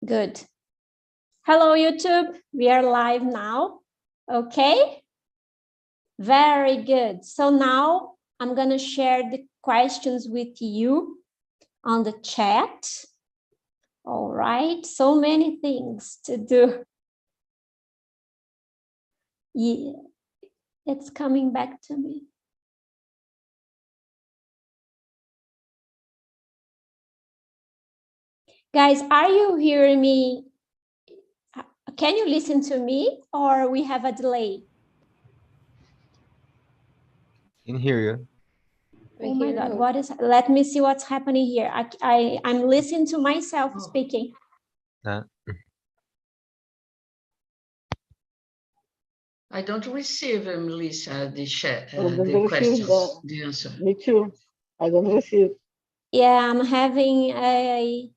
Good. Hello, YouTube. We are live now. Okay. Very good. So now I'm going to share the questions with you on the chat. All right. So many things to do. Yeah, it's coming back to me. Guys, are you hearing me? Can you listen to me or we have a delay? Can hear you. Oh my God, what is, let me see what's happening here. I'm listening to myself speaking. I don't receive, Melissa, the chat, the questions, the answer. Me too. I don't receive. Yeah, I'm having a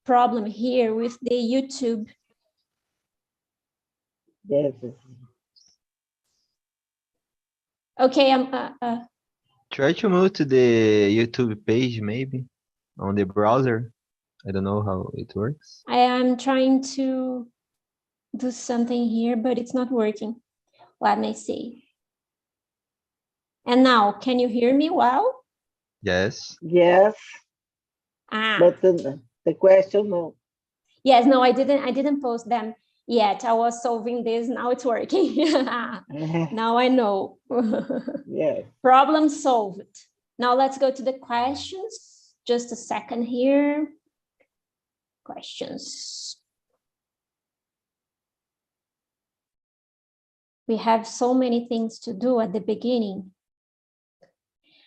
problem here with the YouTube. Yes. Okay, Try to move to the YouTube page, maybe, on the browser. I don't know how it works. I am trying to do something here, but it's not working. Let me see. And now, can you hear me well? Yes. Yes. But the question, no. Yes, no, I didn't post them yet. I was solving this. Now it's working. Now I know. Yes. Problem solved. Now let's go to the questions. Just a second here. Questions. We have so many things to do at the beginning.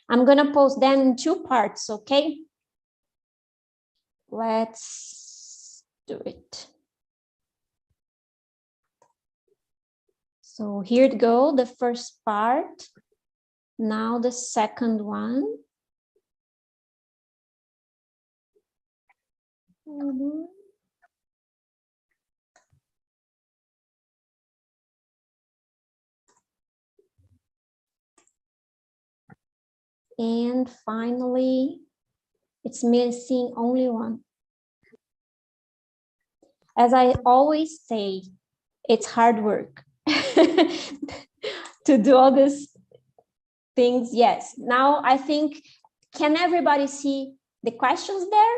I'm going to post them in two parts, okay? Let's do it. So here to go, the first part. Now the second one. And finally, it's missing only one. As I always say, it's hard work to do all these things. Yes. Now I think, can everybody see the questions there?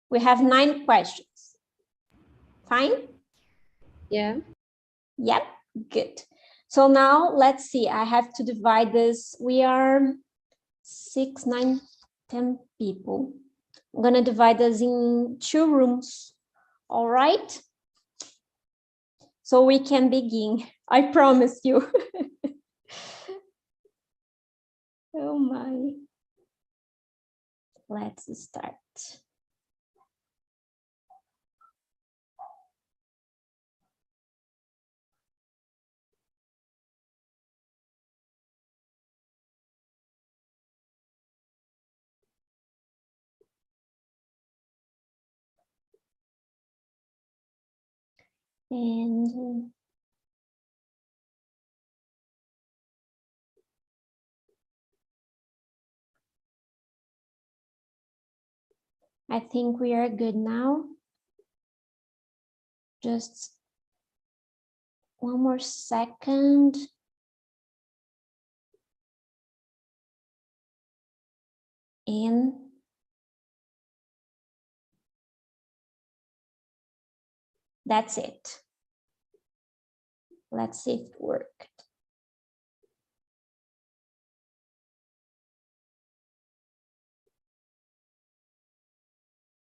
We have 9 questions. Fine? Yeah. Yep, good. So now let's see, I have to divide this. We are 6, 9, 10 people. I'm gonna divide this in 2 rooms. All right? So we can begin. I promise you. Oh my. Let's start. And I think we are good now. Just one more second. And that's it. Let's see if it worked.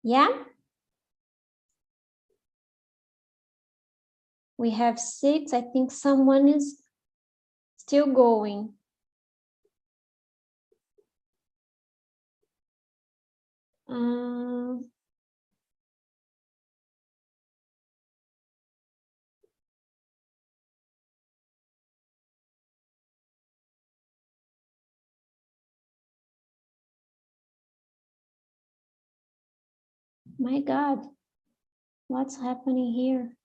Yeah. We have 6. I think someone is still going. My God, what's happening here?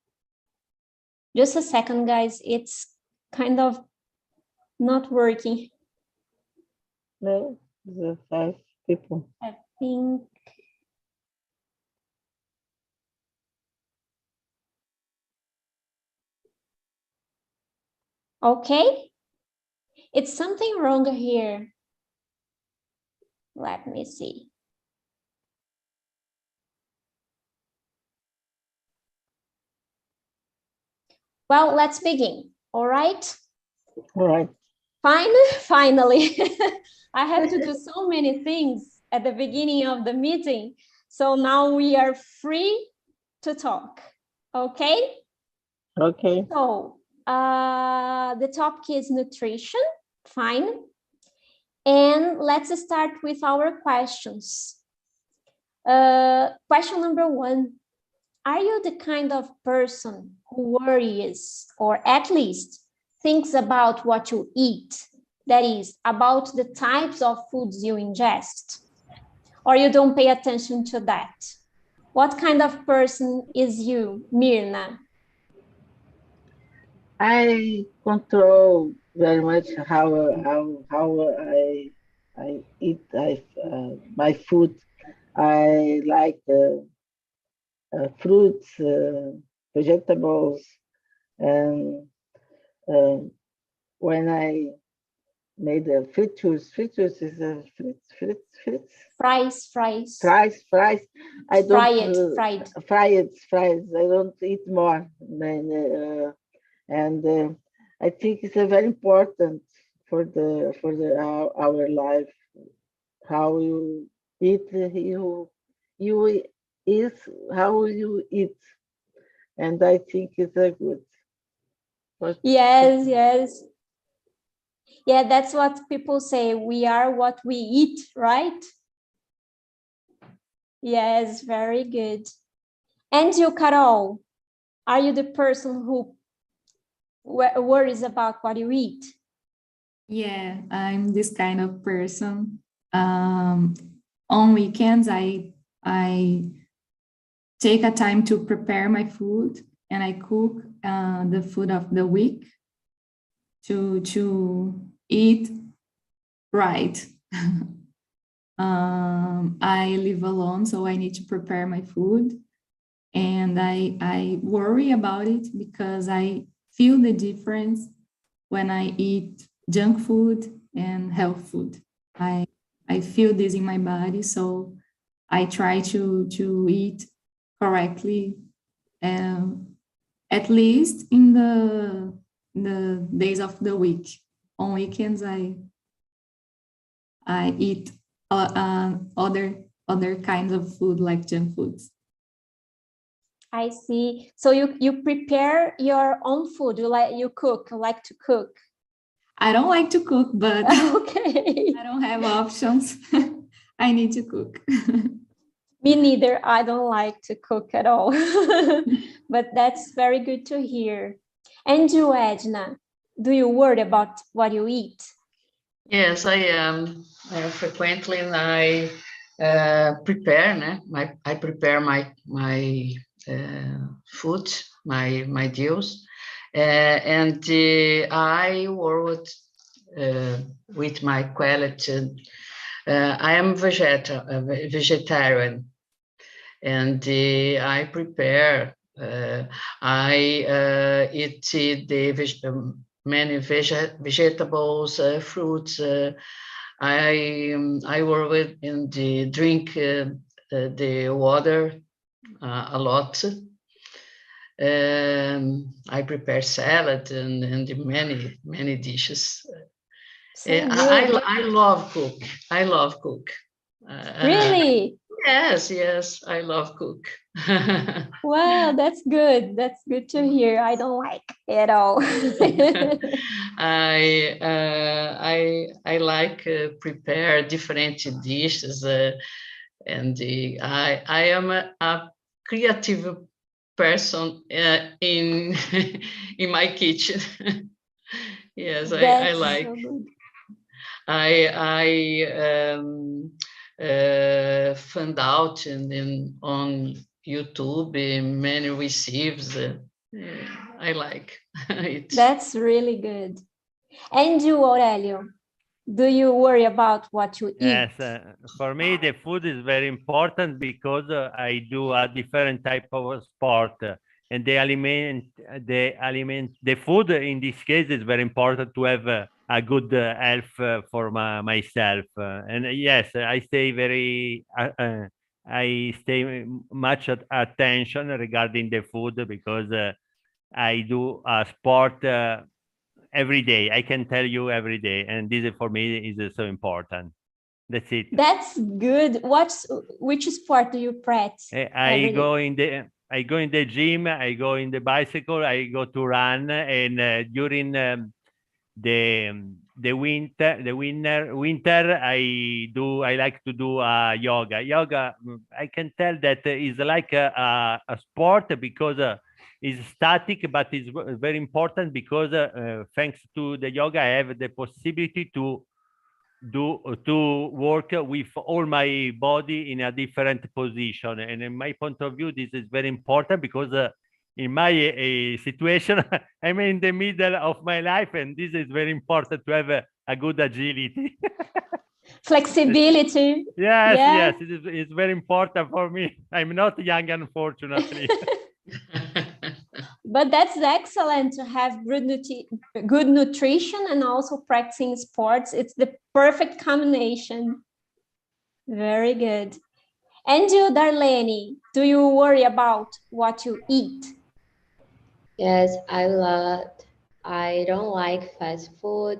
Just a second, guys. It's kind of not working. No, the 5 people. 5 think. Okay. It's something wrong here. Let me see. Well, let's begin. All right. All right. Finally. I had to do so many things at the beginning of the meeting. So now we are free to talk. Okay? Okay. So the topic is nutrition. Fine. And let's start with our questions. Question number 1. Are you the kind of person who worries or at least thinks about what you eat? That is, about the types of foods you ingest? Or you don't pay attention to that? What kind of person is you, Mirna? I control very much how I eat my food. I like fruits, vegetables, and when I made the fritters is fritters. Fries. I don't Fried. fries. I don't eat more than and I think it's very important for our life how you eat. You is how you eat, and I think it's a good. Yes. Yeah, that's what people say. We are what we eat, right? Yes, very good. And you, Carol, are you the person who worries about what you eat? Yeah, I'm this kind of person. On weekends, I take a time to prepare my food, and I cook the food of the week to eat right. I live alone, so I need to prepare my food, and I worry about it because I feel the difference when I eat junk food and health food. I feel this in my body, so I try to eat correctly, at least in the days of the week. On weekends, I eat other kinds of food like junk foods. I see. So you prepare your own food. You like to cook. I don't like to cook, but okay. I don't have options. I need to cook. Me neither. I don't like to cook at all. But that's very good to hear. And you, Edna, do you worry about what you eat? Yes, I am. Frequently, I prepare. I prepare my food, my deals, and I work with my quality. I am vegetarian, and I prepare. I eat the many vegetables, fruits. I work with in the drink the water a lot. I prepare salad and many dishes. I love cook. I love cook. Really? Yes, I love cook. Wow, that's good. That's good to hear. I don't like at all. I like prepare different dishes, and I am a creative person in in my kitchen. Yes, I like. So good. I found out on YouTube many recipes. I like it. That's really good. And you, Aurelio, Do you worry about what you eat? Yes, for me the food is very important because I do a different type of sport, and the food in this case is very important to have a good health for myself. And yes, I stay much attention regarding the food because I do a sport every day. I can tell you every day, and this for me is so important. That's it. That's good. Which sport do you practice? I go in the gym. I go in the bicycle. I go to run, and during the winter, I like to do yoga. Yoga, I can tell that is like a sport because it's static, but it's very important because thanks to the yoga, I have the possibility to work with all my body in a different position. And in my point of view, this is very important because in my situation, I'm in the middle of my life, and this is very important to have a good agility. Flexibility. Yes, it's very important for me. I'm not young, unfortunately. But that's excellent to have good nutrition and also practicing sports. It's the perfect combination. Very good. And you, Darlene, do you worry about what you eat? Yes, I don't like fast food.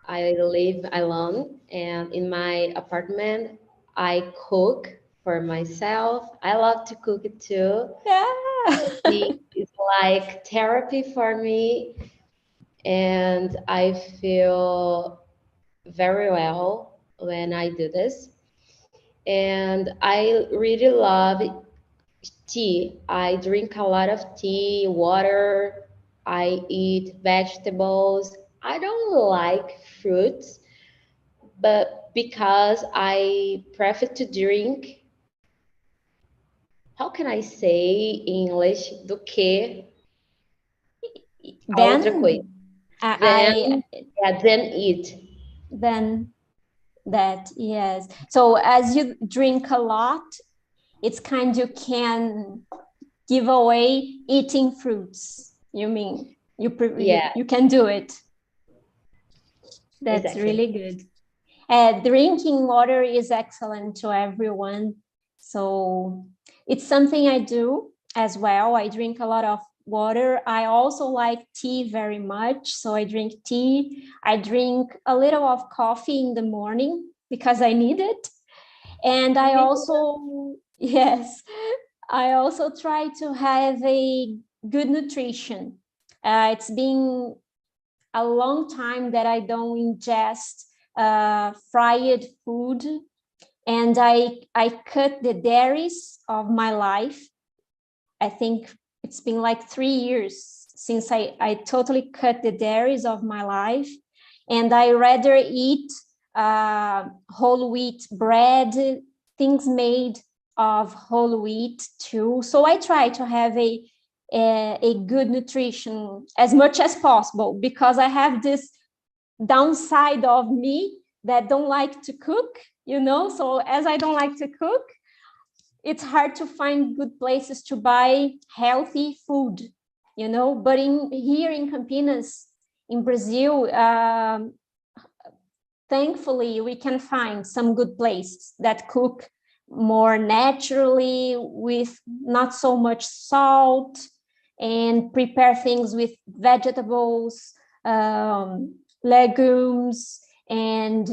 I live alone, and in my apartment, I cook for myself. I love to cook it too. Yeah. It's like therapy for me, and I feel very well when I do this. And I really love tea. I drink a lot of tea, water. I eat vegetables. I don't like fruits, but because I prefer to drink, how can I say in English, do que a outra coisa. Then eat. Then that, yes. So as you drink a lot, it's kind you can give away eating fruits. You mean you can do it. That's exactly. Really good. Drinking water is excellent to everyone. So it's something I do as well. I drink a lot of water. I also like tea very much. So I drink tea. I drink a little of coffee in the morning because I need it. And I also, yes, I also try to have a good nutrition. It's been a long time that I don't ingest fried food, and I cut the dairies of my life. I think it's been like 3 years since I totally cut the dairies of my life, and I rather eat whole wheat bread, things made of whole wheat too. So I try to have a good nutrition as much as possible, because I have this downside of me that don't like to cook, so as I don't like to cook, it's hard to find good places to buy healthy food, but here in Campinas, in Brazil, thankfully we can find some good places that cook more naturally with not so much salt and prepare things with vegetables, legumes, and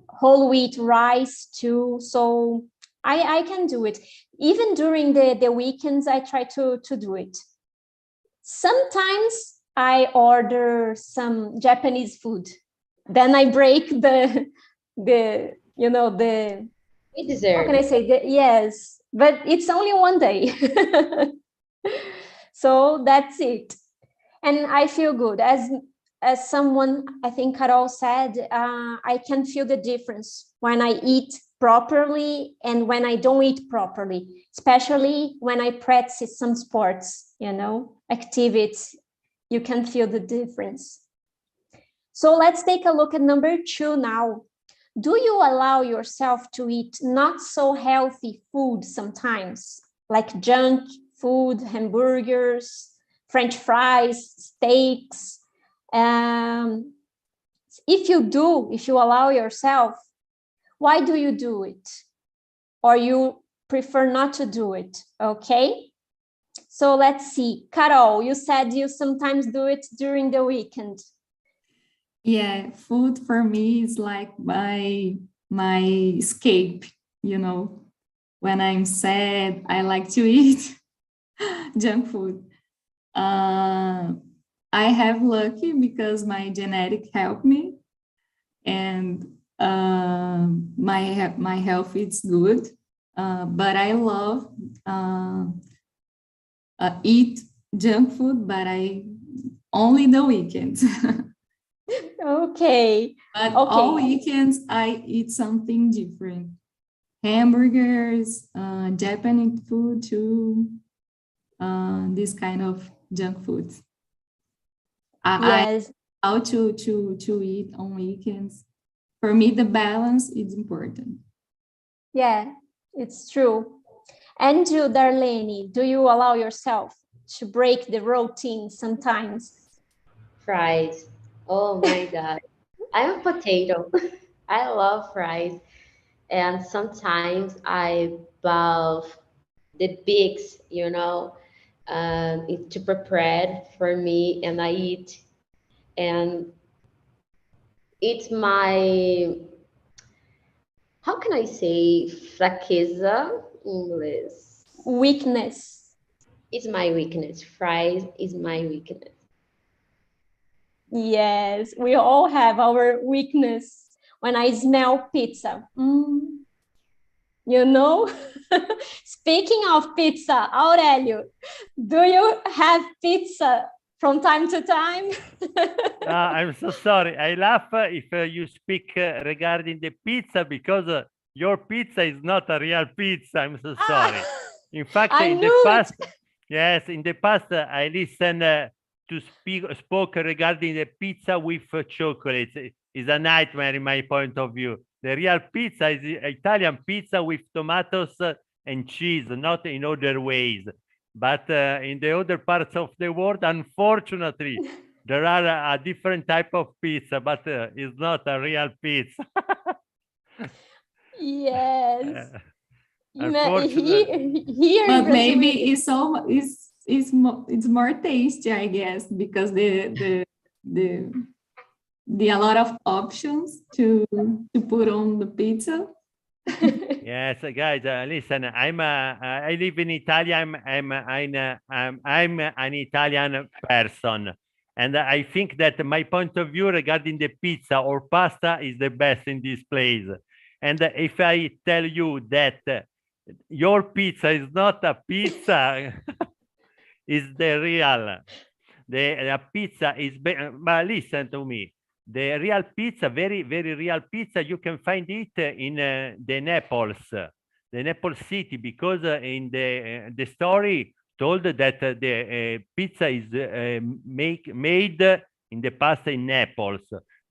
whole wheat rice too. So I can do it. Even during the weekends, I try to do it. Sometimes I order some Japanese food. Then I break the how can I say, yes, but it's only one day. So that's it. And I feel good. As someone, I think Carol said, I can feel the difference when I eat properly and when I don't eat properly, especially when I practice some sports, activities. You can feel the difference. So let's take a look at number 2 now. Do you allow yourself to eat not so healthy food sometimes, like junk food, hamburgers, French fries, steaks? If you allow yourself, why do you do it? Or you prefer not to do it, okay? So let's see. Carol, you said you sometimes do it during the weekend. Yeah, food for me is like my escape, you know. When I'm sad, I like to eat junk food. I have lucky because my genetic helped me, and my health is good. But I love eat junk food, but I only the weekends. Okay. But all weekends I eat something different. Hamburgers, Japanese food too, this kind of junk food. Yes. How to eat on weekends. For me, the balance is important. Yeah, it's true. And you, Darlene, do you allow yourself to break the routine sometimes? Fries. Oh my God. I'm a potato. I love fries. And sometimes I buy the bigs, you know, to prepare for me and I eat. And it's my, how can I say, fraqueza in English? Weakness. It's my weakness. Fries is my weakness. Yes, we all have our weakness. When I smell pizza, you know? Speaking of pizza, Aurelio, do you have pizza from time to time? I'm so sorry. I laugh if you speak regarding the pizza because your pizza is not a real pizza. I'm so sorry. In fact, in the past, yes, in the past, I listened to spoke regarding the pizza with chocolate. It's a nightmare in my point of view. The real pizza is Italian pizza with tomatoes and cheese, not in other ways. But in the other parts of the world, unfortunately, there are a different type of pizza, but it's not a real pizza. Yes. Unfortunately. Here but maybe it's more tasty, I guess, because the a lot of options to put on the pizza. Yes, guys, listen. I live in Italy. I'm an Italian person, and I think that my point of view regarding the pizza or pasta is the best in this place. And if I tell you that your pizza is not a pizza, is the real. The pizza is, but listen to me. The real pizza, very, very real pizza, you can find it in the Naples city, because in the story told that the pizza is made in the past in Naples.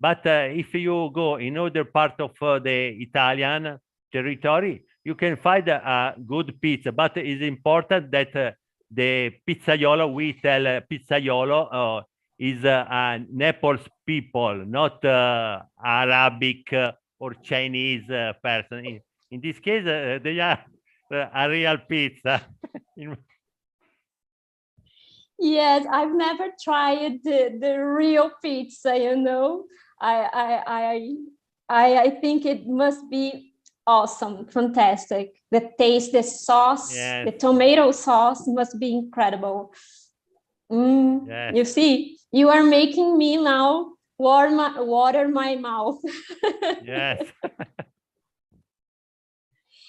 But if you go in other part of the Italian territory, you can find a good pizza. But it's important that the pizzaiolo, we tell pizzaiolo, is Naples people, not Arabic or Chinese person. In this case, they are a real pizza. Yes, I've never tried the real pizza, you know. I think it must be awesome, fantastic. The taste, the sauce, yes. The tomato sauce must be incredible. Yes. You see, you are making me now water my mouth. Yes.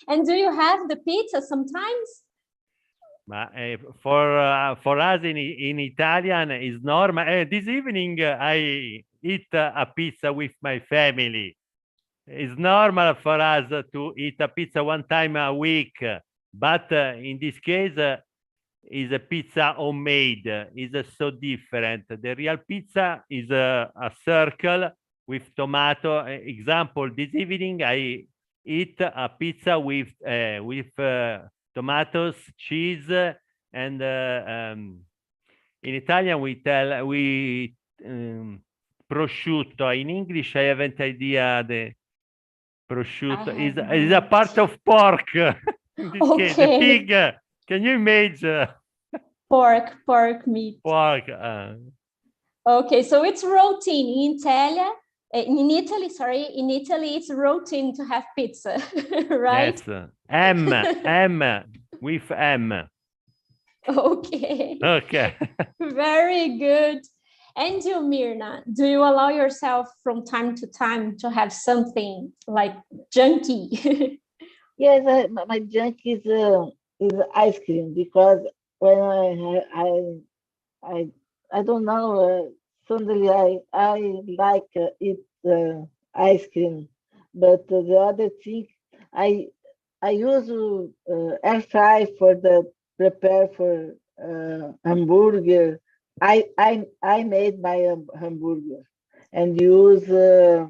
And do you have the pizza sometimes? For us in Italian is normal. This evening I eat a pizza with my family. It's normal for us to eat a pizza one time a week, but in this case is a pizza homemade. Is so different. The real pizza is a circle with tomato. Example, this evening I eat a pizza with tomatoes, cheese, and in Italian we prosciutto. In English, I haven't idea. The prosciutto is a part of pork. In this case, the pig. Can you imagine? Pork meat. Pork. Okay, so it's routine in Italy. Sorry, in Italy, it's routine to have pizza, right? Yes. M with M. Okay. Okay. Very good. And you, Mirna, do you allow yourself from time to time to have something like junky? Yes, my junk is ice cream, because when I don't know, suddenly I like eat ice cream, but the other thing I use air fry for the prepare for hamburger. I made my hamburger and use is a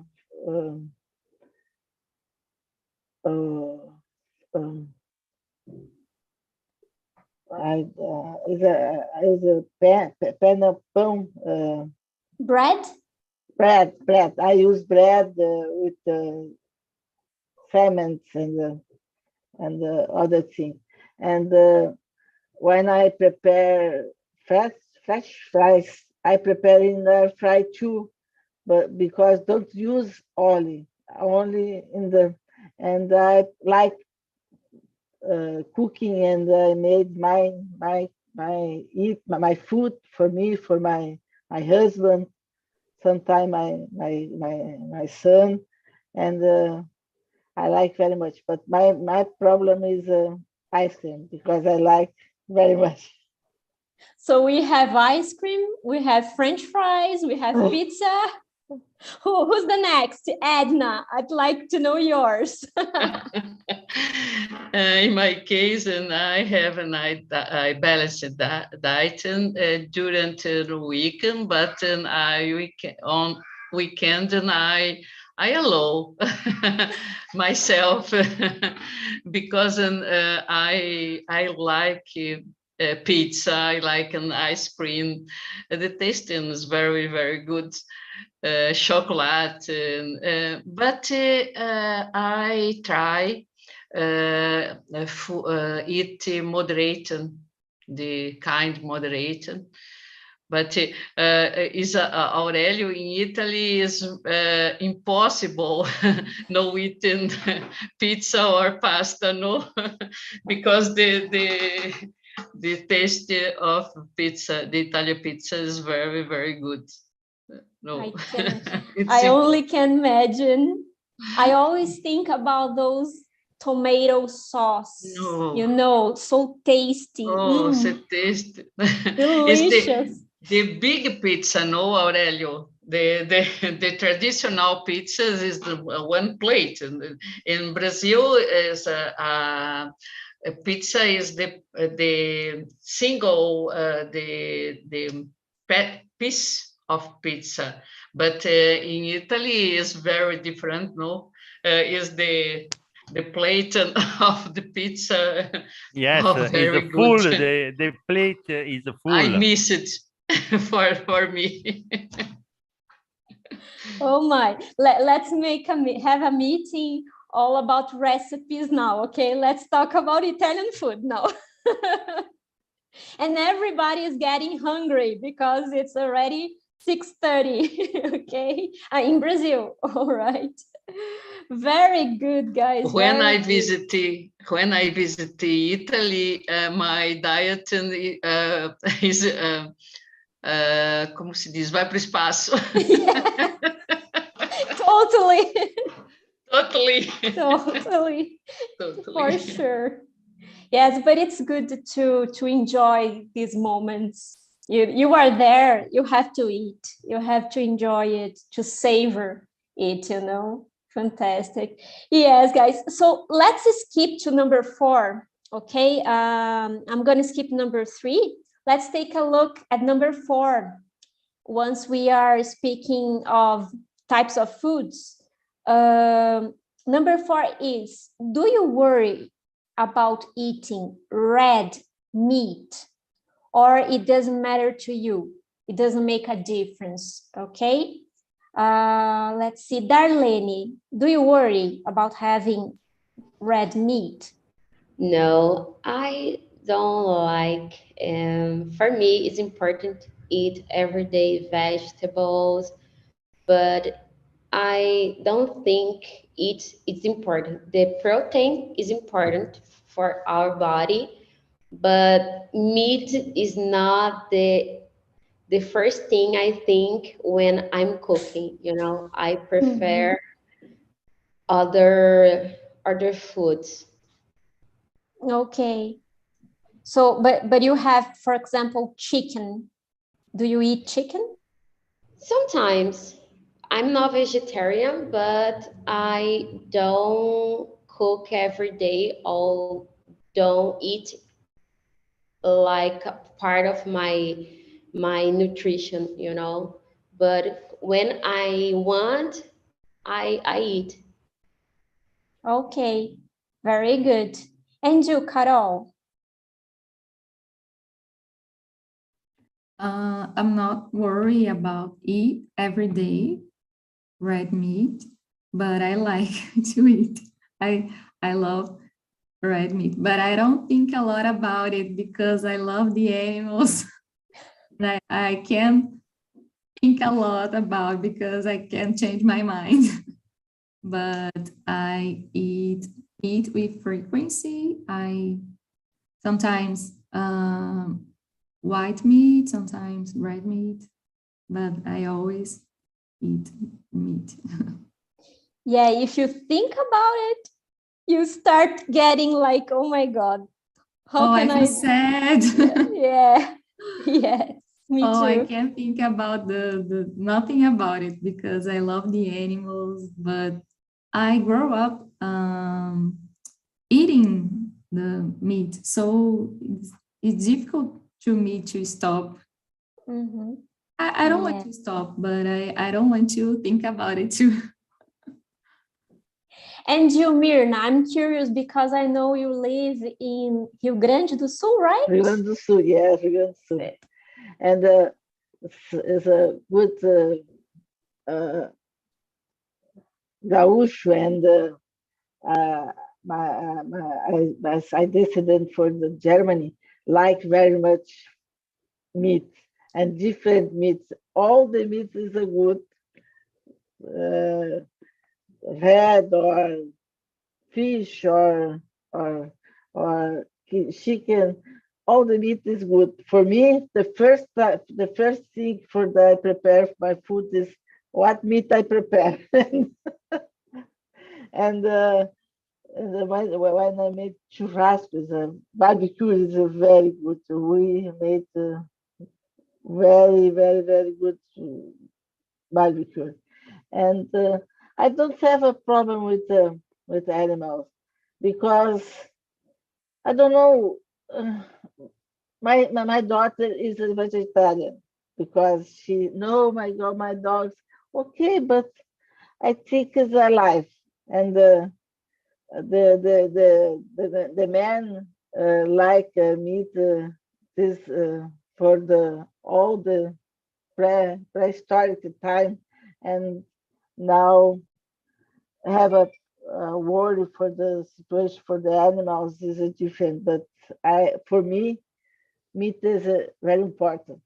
pan of pão. Bread? Bread. I use bread with ferments and other things. And when I prepare fresh fries, I prepare in air fry too, but because don't use oil, only in the. And I like cooking, and I made my food for me, for my husband, sometimes my son, and I like very much. But my problem is ice cream, because I like very much. So we have ice cream, we have French fries, we have pizza. Who's the next? Edna, I'd like to know yours. In my case, and I have I balanced diet during the weekend, but on weekend and I allow myself because I like pizza, I like an ice cream. The tasting is very, very good. Chocolate, but I try eat moderated, the kind moderated. But is Aurelio in Italy is impossible no eating pizza or pasta, no, because the taste of pizza, the Italian pizza, is very, very good. No, I only can imagine. I always think about those tomato sauce, so tasty. So tasty. Delicious. The big pizza, no, Aurelio. The traditional pizzas is the one plate. In Brazil, is a pizza is the single the piece of pizza, but in Italy is very different. No, is the plate of the pizza. Yes, very is full. Good. The plate is full. I miss it for me. Oh my! Let's have a meeting all about recipes now. Okay, let's talk about Italian food now. And everybody is getting hungry because it's already 6:30. Okay, in Brazil. All right. Very good, guys. When I visit Italy, my diet is como se diz, vai para o espaço. Yeah. Totally. Totally. For sure. Yes, but it's good to enjoy these moments. You are there, you have to eat, you have to enjoy it, to savor it, Fantastic. Yes, guys. So let's skip to number 4. Okay, I'm going to skip number 3. Let's take a look at number 4. Once we are speaking of types of foods, number 4 is, do you worry about eating red meat, or it doesn't matter to you? It doesn't make a difference, okay? Let's see, Darlene, do you worry about having red meat? No, I don't like. For me, it's important to eat everyday vegetables, but I don't think it's important. The protein is important for our body, but meat is not the first thing I think when I'm cooking. You know, I prefer other foods. Okay. So, but you have, for example, chicken. Do you eat chicken? Sometimes I'm not vegetarian, but I don't cook every day or don't eat like a part of my nutrition, you know. But when I want, I eat. Okay, very good. And you, Carol? I'm not worried about eat every day red meat, but I like to eat. I love red meat, but I don't think a lot about it because I love the animals. I can't think a lot about because I can't change my mind. But I eat meat with frequency. I sometimes white meat, sometimes red meat, but I always eat meat. Yeah, if you think about it, you start getting like, oh my God, how can I feel sad. Yeah, yes, me too. I can't think about the nothing about it because I love the animals, but I grew up eating the meat, so it's difficult to me to stop. I don't want to stop, but I don't want to think about it too. And you, Mirna, I'm curious because I know you live in Rio Grande do Sul, right? Rio Grande do Sul, yes, Rio Grande do Sul. And it's a good gaúcho, and my descendant from Germany like very much meat and different meats. All the meat is a good red or fish or chicken. All the meat is good. For me, the first thing for that I prepare my food is what meat I prepare. And when I made churrasco, barbecue is very good. We made very, very, very good barbecue. And I don't have a problem with animals because I don't know. My daughter is a vegetarian because no, my God, my dogs. Okay, but I think it's alive, and the man like meat this for all the prehistoric time, and now have a word for the situation for the animals is different. But for me, meat is very important.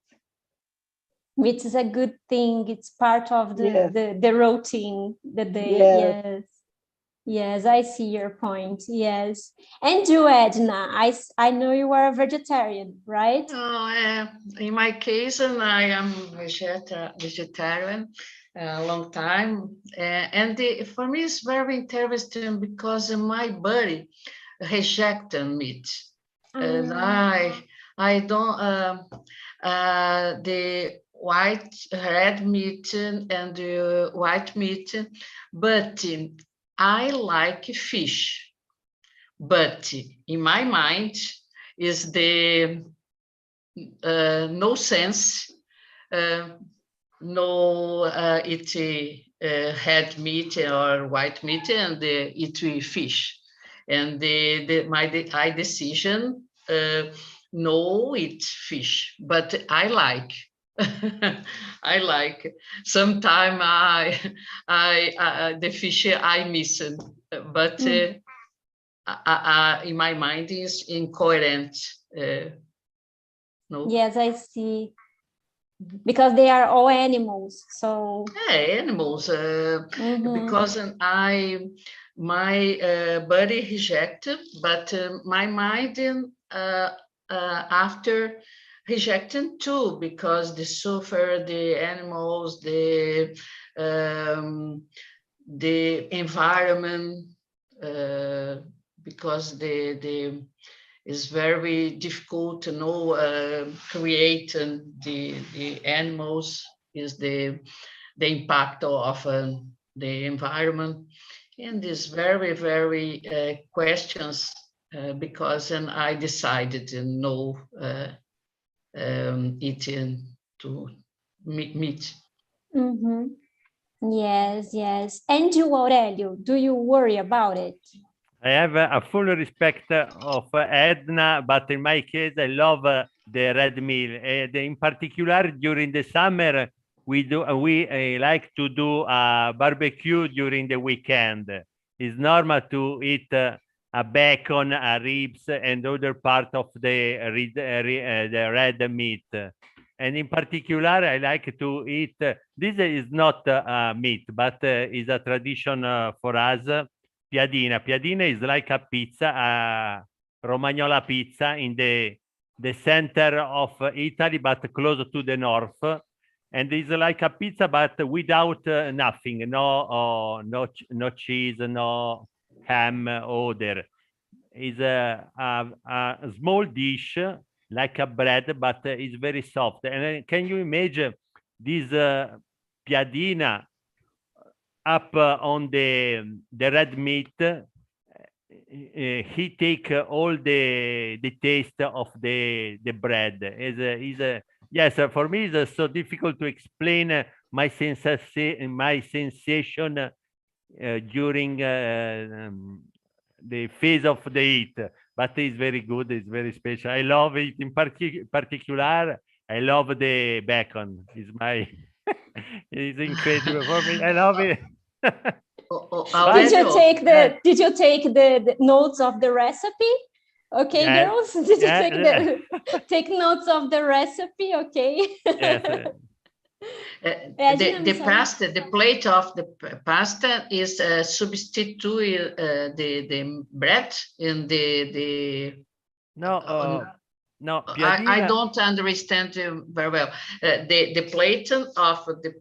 Meat is a good thing. It's part of the routine, the day. Yes. Yes, I see your point. Yes. And you, Edna, I know you are a vegetarian, right? In my case, I am vegetarian a long time. And for me, it's very interesting because my body rejected meat. And I don't, the red meat and the white meat, but I like fish. but in my mind is the no sense, no eat red meat or white meat, and eat fish. And I decision no eat fish, but I like. I like. Sometime the fish I miss it, but in my mind is incoherent. No. Yes, I see. Because they are all animals, so. Yeah, animals. Because my body rejected, but my mind after rejecting too, because they suffer, the animals, the environment, because the is very difficult to know create the animals, is the impact of the environment, and these very questions because I decided to no eating to meat. Yes. And you, Aurelio, do you worry about it? I have a full respect of Edna, but in my case, I love the red meal. In particular, during the summer, we like to do a barbecue during the weekend. It's normal to eat a bacon, ribs, and other part of the red meat. And in particular, I like to eat. This is not meat, but is a tradition for us. Piadina. Piadina is like a pizza, a Romagnola pizza in the center of Italy, but close to the north. And it's like a pizza, but without nothing, no cheese, no ham, other. It's a small dish, like a bread, but it's very soft. And can you imagine this piadina up on the red meat? He take all the taste of the bread. Yes, for me it's so difficult to explain my sensation during the phase of the eat, but it's very good. It's very special. I love it. In particular, I love the bacon. It's my it's incredible for me. I love it. Did you take the notes of the recipe? Okay, yes. Girls, did you take notes of the recipe? Okay. Yes. The plate of the pasta is substitute the bread in the no. I don't understand very well. The plate of the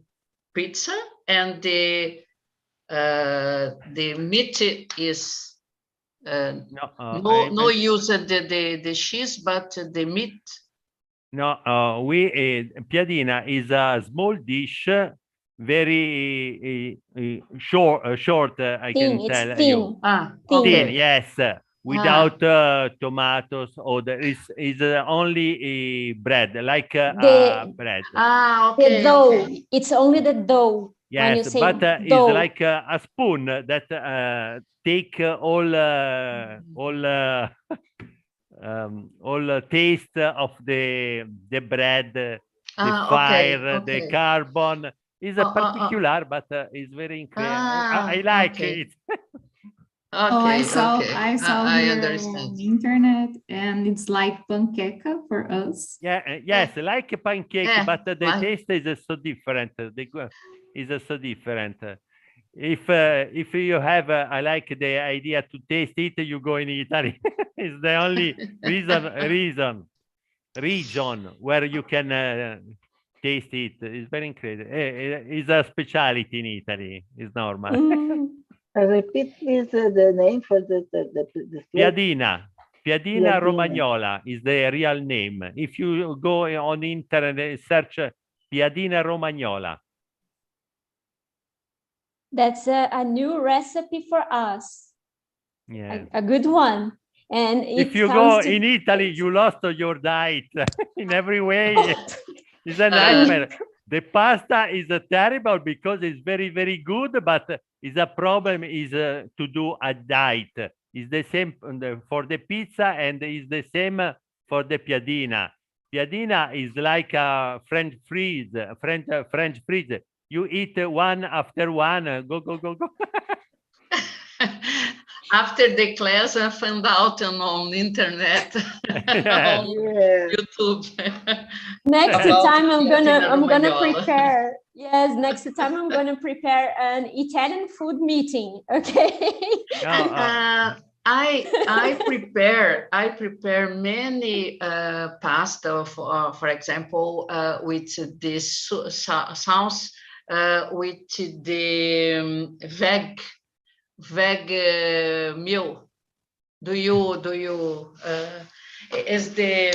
pizza and the meat is no use the cheese, but the meat. No, piadina is a small dish, very short. I thin, can tell thin. you. Thin, yes. Without tomatoes, or there is only bread, like bread. Okay. The dough. Okay. It's only the dough. Yes, but it's like a spoon that take all taste of the bread, the fire, the carbon is a particular, but it's very incredible. I like it. I saw here on the internet, and it's like panqueca for us. Yes, like a pancake, but the taste is so different. Is so different. If you have, I like the idea to taste it, you go in Italy. It's the only region where you can taste it. It's very incredible. It's a specialty in Italy. It's normal. Repeat please the name for the Piadina. Piadina Romagnola is the real name. If you go on internet, search Piadina Romagnola. That's a new recipe for us. Yeah. a good one. And If it you comes go to in Italy, you lost your diet in every way. Oh, It's a nightmare. The pasta is terrible because it's very, very good, but is a problem is to do a diet. It's the same for the pizza and it's the same for the piadina. Piadina is like a French freeze, French freeze. You eat one after one, go, go, go, go. After the class, I found out on the internet, Yeah. on Yeah. YouTube. next About time I'm gonna Romagnola. prepare. Yes, next time I'm gonna prepare an Italian food meeting. Okay. I prepare many pasta for example with this sauce with the veg meal. Do you is the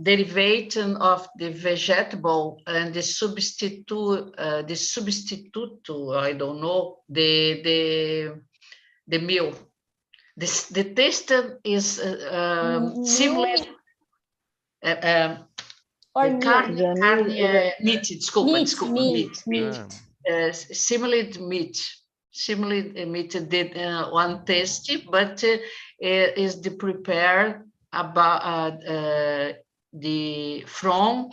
derivation of the vegetable and the substitute I don't know the meal. The taste is similar. Or Meat, desculpa, meat. Similar meat did one tasty, but is the prepare about the from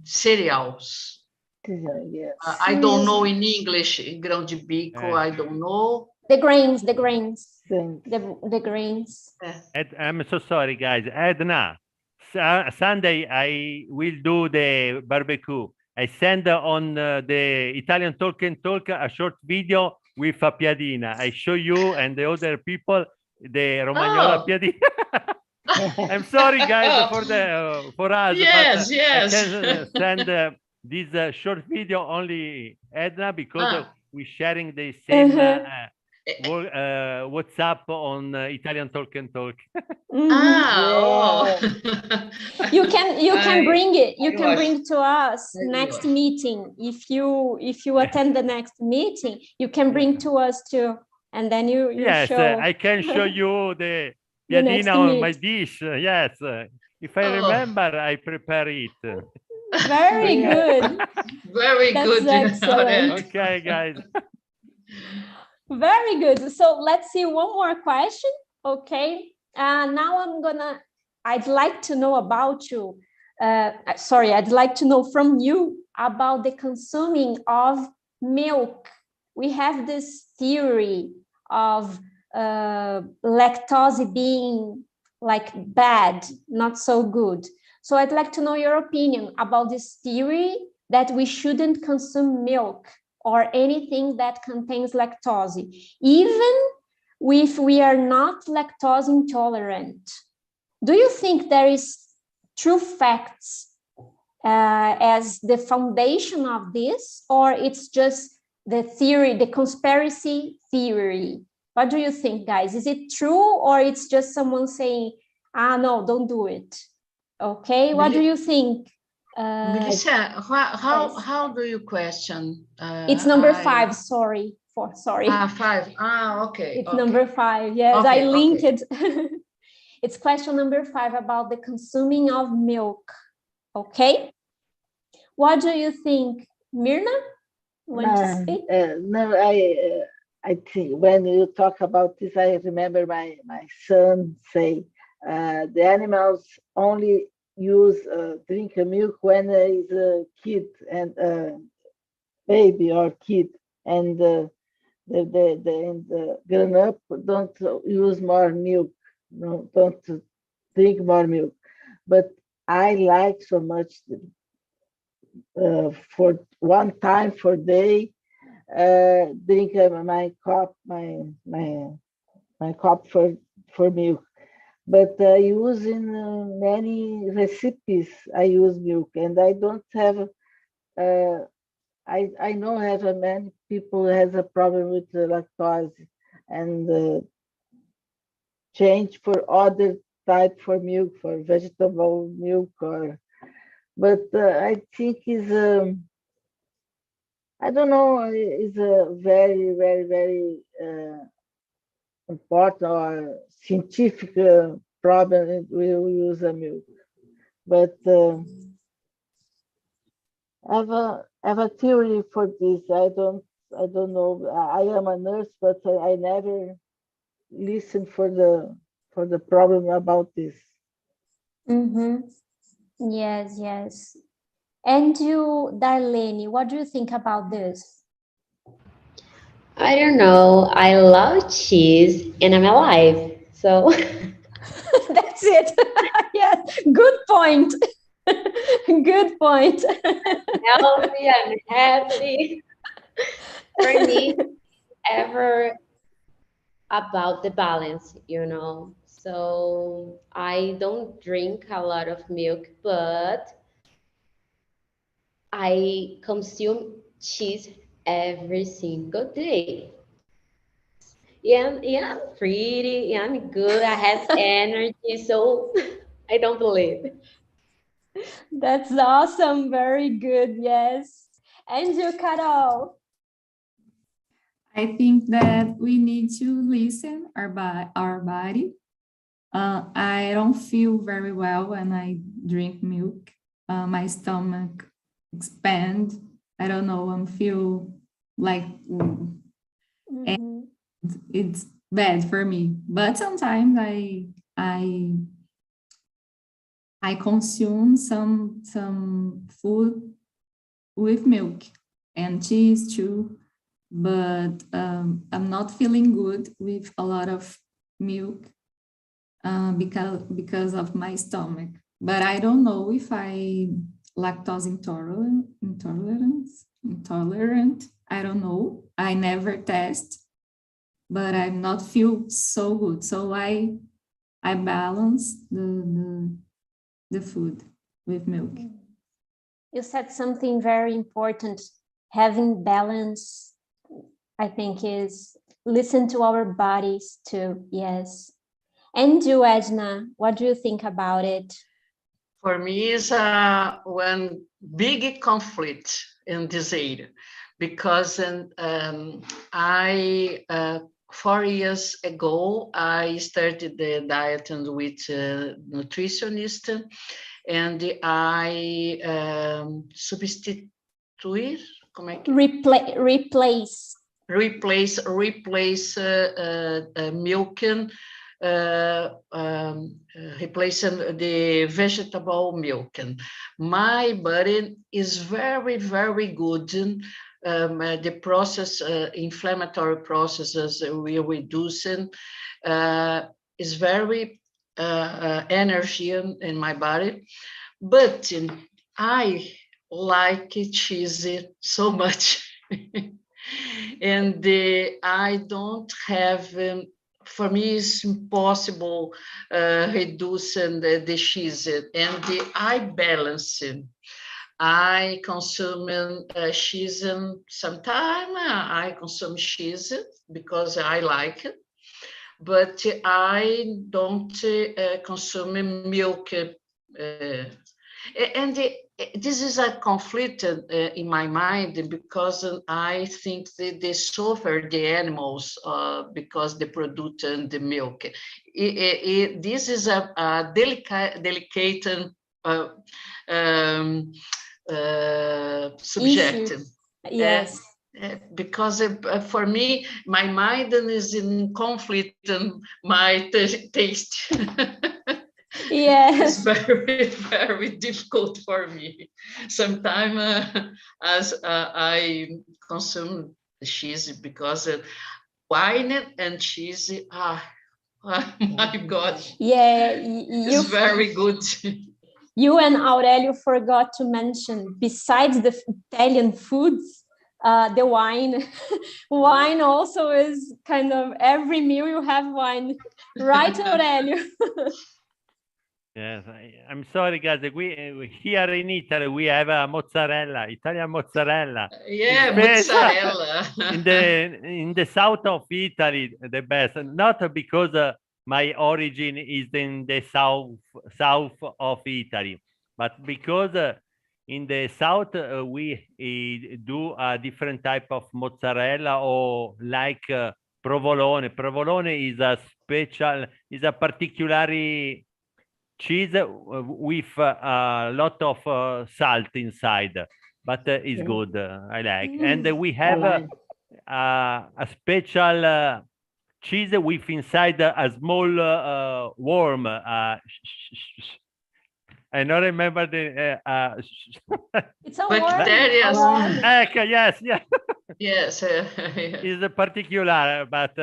cereals. Yes. I don't know in English, grão de bico, I don't know. The grains. Thanks. The grains. I'm so sorry, guys. Edna, Sunday I will do the barbecue. I send on the Italian Talk and Talk a short video with a piadina. I show you and the other people the Romagnola piadina. I'm sorry, guys, for us. Yes, but yes. I can send this short video only Edna because we're sharing the same WhatsApp on Italian Talk and Talk. You can bring it. You can bring to us next meeting. If you attend the next meeting, you can bring to us too, and then you yes, show. I can show you the piadina on my dish. Yes, if I remember, I prepare it. Very good. Very That's good. Excellent. Okay, guys. Very good. So let's see one more question. Okay. Now I'd like to know about you. I'd like to know from you about the consuming of milk. We have this theory of lactose being like bad, not so good. So I'd like to know your opinion about this theory that we shouldn't consume milk or anything that contains lactose, even if we are not lactose intolerant. Do you think there is true facts as the foundation of this, or it's just the theory, the conspiracy theory? What do you think, guys? Is it true, or it's just someone saying, no, don't do it? Okay, what do you think? Melissa, how do you question? It's number 5, sorry. 5, okay. It's number 5, yes, okay, I linked it. It's question number 5 about the consuming of milk, okay? What do you think, Mirna? Want to speak? No, I think when you talk about this, I remember my son say, the animals only use drink milk when is a kid and baby or kid, and the grown up don't use more milk, no, don't drink more milk. But I like so much for one time for day drink my cup for milk. But I use in many recipes, I use milk, and I don't have, I know have many people has a problem with lactose and change for other type for milk, for vegetable milk, but I think is, I don't know, it's a very, very, very important or scientific problem we use a milk. But I have a theory for this. I don't know. I am a nurse, but I never listened for the problem about this. Mm-hmm. Yes, yes. And you, Darlene, what do you think about this? I don't know. I love cheese and I'm alive. So That's it. Yes, good point. Good point. healthy, I'm happy. For me, ever about the balance, you know. So I don't drink a lot of milk, but I consume cheese every single day. Yeah, I'm pretty, yeah, I'm good, I have energy, so I don't believe. That's awesome. Very good. Yes. And you, Carol. I think that we need to listen our body. I don't feel very well when I drink milk. My stomach expand. I don't know. I feel like and it's bad for me. But sometimes I consume some food with milk and cheese too. But I'm not feeling good with a lot of milk because of my stomach. But I don't know if I lactose intolerant. I don't know. I never test, but I'm not feel so good. So I balance the food with milk. You said something very important. Having balance, I think, is listen to our bodies too. Yes. And you, Edna, what do you think about it? For me, is one big conflict in this area, because I 4 years ago I started the diet and with a nutritionist, and I substitute. Como é que? Replace milk, replacing the vegetable milk. My body is very, very good. The process, inflammatory processes we reducing, is very energy in my body. But I like cheese so much. And I don't have, for me, it's impossible reducing the cheese, and I balance it. I consume cheese sometimes. I consume cheese because I like it, but I don't consume milk. And this is a conflict in my mind, because I think that they suffer the animals because they produce the milk. This is a delicate subject. Yes. Because for me, my mind is in conflict and my taste. Yes. It's very, very difficult for me. Sometimes as I consume cheese, because wine and cheese, oh my God. Yeah, it's very good. You and Aurelio forgot to mention, besides the Italian foods, the wine. Wine also is kind of, every meal you have wine, right, Aurelio? Yes, I'm sorry, guys. We here in Italy we have a mozzarella, Italian mozzarella. Yeah, mozzarella. in the south of Italy, the best. Not because my origin is in the south of Italy, but because in the south, we do a different type of mozzarella, or like provolone. Provolone is a particular cheese with a lot of salt inside, but it's good. I like. And we have a special cheese with inside a small worm. I don't remember the. It's a Bacteria. worm. Yes. Yes. Is a particular, but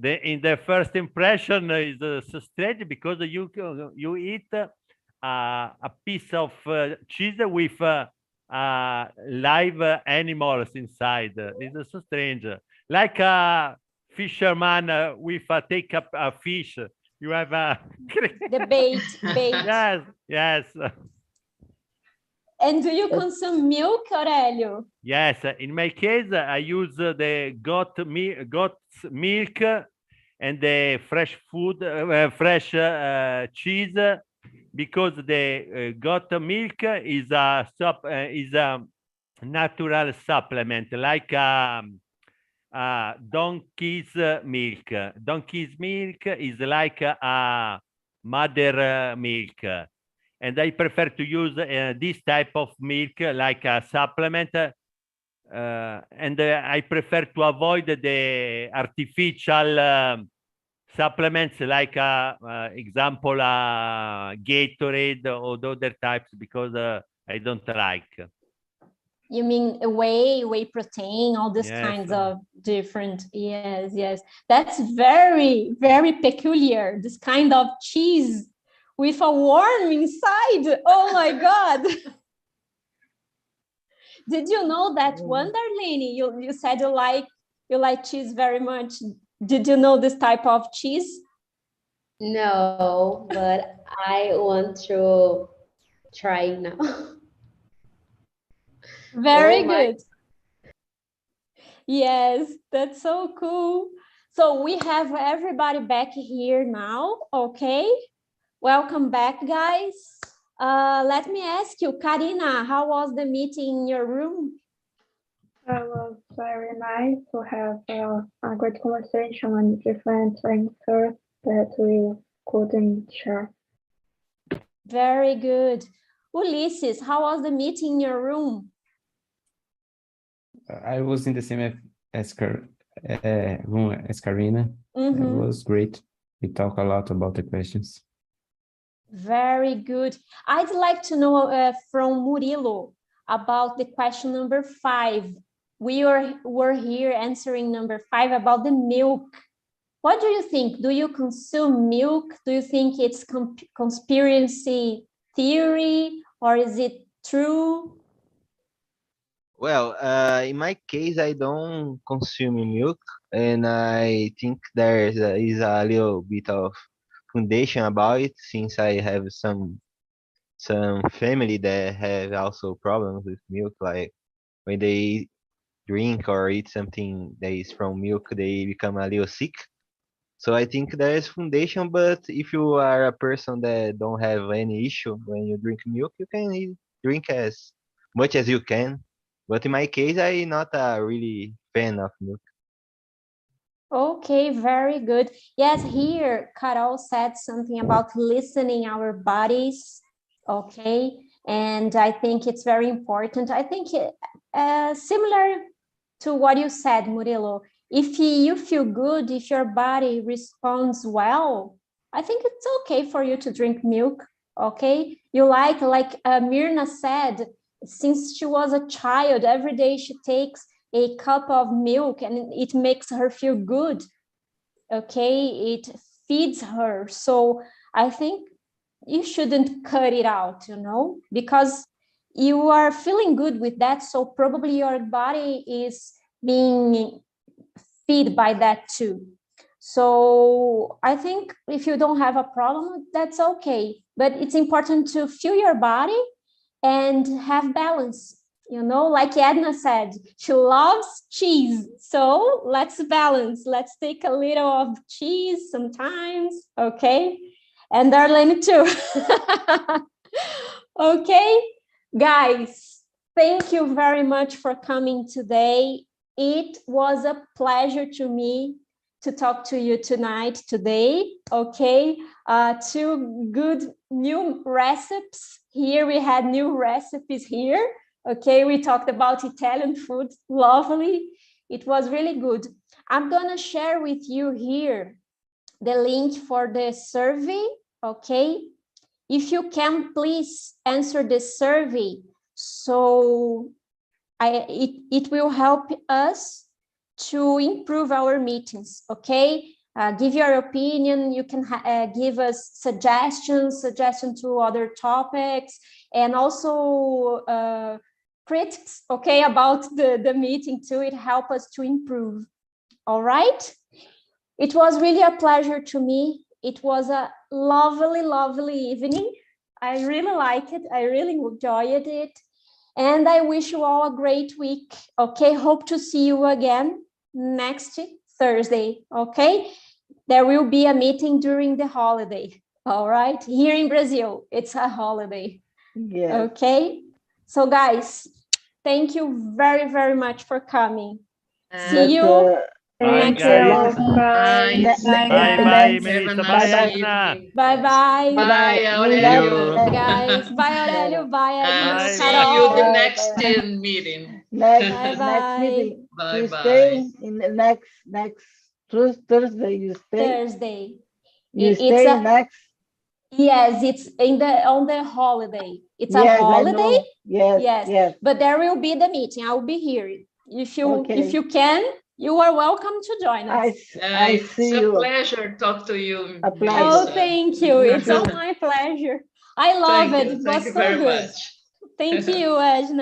in the first impression is so strange, because you eat a piece of cheese with live animals inside. It's so strange, like a fisherman with take up a fish. You have a The bait. Yes. And do you consume milk, Aurelio? Yes, in my case, I use the goat's milk and the fresh cheese, because the goat milk is a natural supplement, like donkey's milk. Donkey's milk is like a mother milk. And I prefer to use this type of milk like a supplement. And I prefer to avoid the artificial supplements, like example, Gatorade or the other types, because I don't like. You mean whey protein, all these kinds of different, yes. That's very, very peculiar, this kind of cheese with a worm inside. Oh my God. Did you know that one, Darlene? You said you like cheese very much. Did you know this type of cheese? No, but I want to try now. Very good. Yes, that's so cool. So we have everybody back here now, okay? Welcome back, guys. Let me ask you, Karina, how was the meeting in your room? It was very nice to have a great conversation and different answers that we couldn't share. Very good. Ulysses, how was the meeting in your room? I was in the same room as Karina. Mm-hmm. It was great. We talked a lot about the questions. Very good. I'd like to know from Murilo about the question number 5. We were here answering number 5 about the milk. What do you think? Do you consume milk? Do you think it's conspiracy theory, or is it true? Well, in my case, I don't consume milk, and I think there is a little bit of foundation about it, since I have some family that have also problems with milk, like when they drink or eat something that is from milk, they become a little sick. So I think there is foundation, but if you are a person that don't have any issue when you drink milk, you can drink as much as you can. But in my case, I'm not a really fan of milk. Okay, very good. Yes, here Carol said something about listening our bodies. Okay, and I think it's very important. I think similar to what you said, Murilo, if you feel good, if your body responds well, I think it's okay for you to drink milk. Okay, you like Mirna said, since she was a child, every day she takes a cup of milk and it makes her feel good. Okay, it feeds her. So I think you shouldn't cut it out, because you are feeling good with that. So probably your body is being fed by that too. So I think if you don't have a problem, that's okay. But it's important to feel your body and have balance. Like Edna said, she loves cheese. So let's balance. Let's take a little of cheese sometimes, okay? And Darlene too. Okay, Guys, thank you very much for coming today. It was a pleasure to me to talk to you today, okay? Two good new recipes. Here we had new recipes here, okay? We talked about Italian food, lovely. It was really good. I'm gonna share with you here the link for the survey, okay? If you can, please answer the survey, so it will help us to improve our meetings, okay? Give your opinion, you can give us suggestions to other topics, and also critics, okay, about the meeting too. It helps us to improve, all right? It was really a pleasure to me. It was a lovely, lovely evening. I really like it. I really enjoyed it. And I wish you all a great week. Okay, hope to see you again next Thursday. Okay, there will be a meeting during the holiday. All right, here in Brazil, it's a holiday. Yeah. Okay, so guys, thank you very, very much for coming. See you. Bye, Thank guys. you. Bye. Bye, Have a Melissa. nice Bye, Bye-bye. Edna. evening. Bye-bye. Bye, Aurelio. Guys, bye Aurelio, bye Edna, Bye, See you the Carol. next Bye. meeting. Next Bye-bye. meeting. Bye You bye. stay in the next Thursday. You stay. Thursday. You It's stay a next. yes, it's on the holiday. It's a Yes, I holiday. know. Yes, Yes, yes. but there will be the meeting. I will be here. If Okay. you can, you are welcome to join us. I It's see a you. pleasure talk to you, A pleasure. Oh, Melissa. thank you. Me It's all too. my pleasure. I love it. It Thank was you so very good. much. Thank you, Edna.